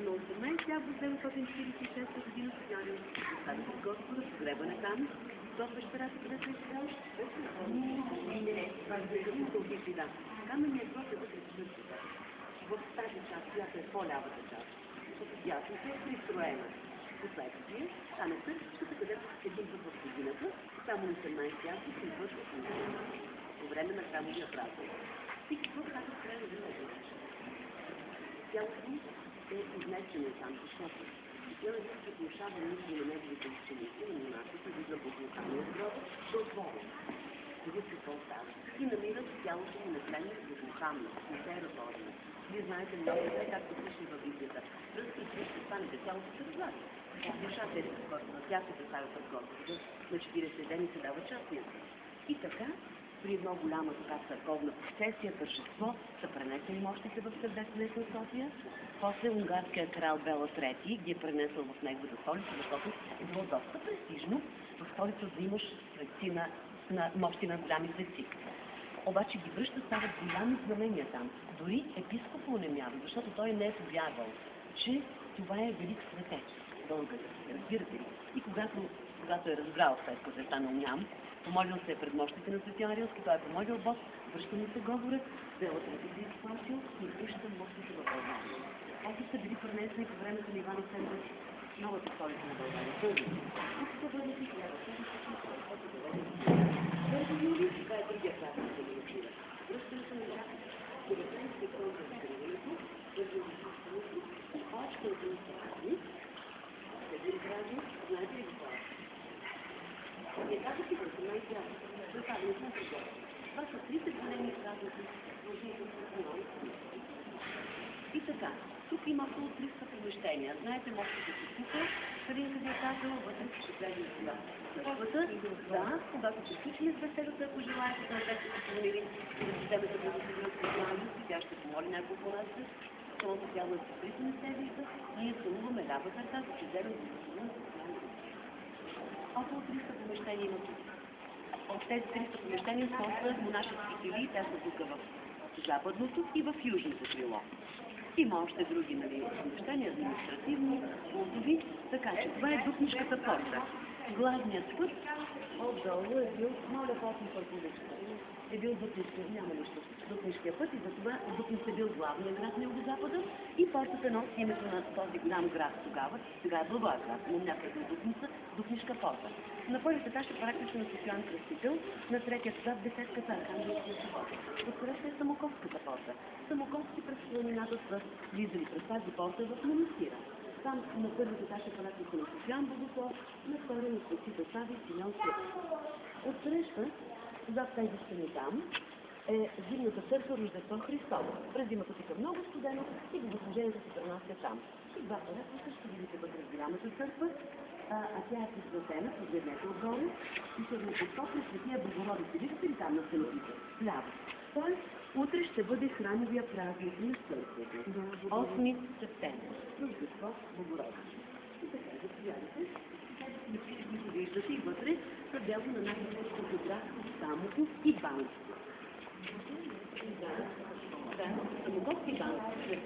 на 18 август 1946 година социален състави с Господа, погребане там, до пещерата, където е живял. Каменният гроб е вътре в църквата. В тази част, която е по-лявата част, от дясното е пристроена. Последствие, а на църквата, където един път в годината, само на 18 август се извършва службата по време на храмовия празник. И какво става в края на времето? Цялото е изнесено там, защото Йоан Виско внушава мисли на неговите ученици, на монахите, да заблокират гроба, да отворят. Вие какво става? И намират тялото му на пленник в Мухаммед, не се е разложено. Вие знаете много добре, както пише във Библията. Пръсти и ще станете, тялото се разлага. Душата е разпърна, тя се представя пред Господа, на 40 дни се дава частния. И така, при едно голяма така църковна процесия, тържество, са пренесени мощите в сърдечния на София. После унгарския крал Бела III ги е пренесъл в неговата столица, защото е било доста престижно в столица да имаш светци на мощи на голями светци. Обаче ги връща, стават голями знамения там. Дори епископ му не мява, защото той не е повярвал, че това е велик светец, българ, разбирате ли? И когато е разбрал, след като е станал ням, помолил се пред мощите на Светия Арилски, той е помолил Бог, връща му се говорят, Бела III се изплатил и връща мощите в България. Още са били пренесени по времето на Иван Асенов, новата столица на България. Тук се върнат и трябва. Това е другия празник за Милосия. Връщането на Милосия крон за откриването, развиването и още един празник. Един празник, знаете ли какво е? Не казвате го, 18 август. Това са трите големи празници, и така, тук има около 300 помещения. Знаете, можете да се купа, къде ви е казал, вътре ще влезе сега. Да, когато приключим с беседата, ако желаете да не се помолили и да вземете да се специалност, тя ще помоли няколко нас. Защото тяло е покрито, не се вижда. Ние целуваме лявата ръка, да се вземем да се помолим специално. Около 300 помещения има тук. От тези 300 помещения са монашески килии, те са тук в западното и в южното крило. Има още други помещения, административни, култови, така че това е Дупнишката порта. Главният път отдолу е бил, моля по-сни първовичка, е бил Дупнишка, няма нищо, Дупнишкия път и затова Дупница е бил главният град на югозапада и портата носи името на този голям град тогава, сега е Благоевград, но някъде от Дупница, Дупнишка порта. На първият етаж е проектът на Софиян Кръстител, на третия етаж беседката Архангелския собор. Откъдето е Самоковската порта. Самоковски през планината са влизали през тази порта в манастира. Там на първият етаж е проектът на Софиян Богослов, на втория на Светите Сави и Симеон Светов. Отсреща, зад тези стени там, е зимната църква Рождество Христово. През зимата тук е много студено и богослужението се пренася там. И два проекта ще видите вътре в голямата църква, а тя е посветена, погледнете отгоре, и ще го посочи Светия Богородица. Видите ли там на стените? Ляво. Тоест, утре ще бъде храмовия празник на църквата. 8 септември. Рождество Богородица. И така, заповядайте. Тези, които виждате и вътре, са дело на нашите фотографски Самоков и Бански. Да, Самоковски и Бански.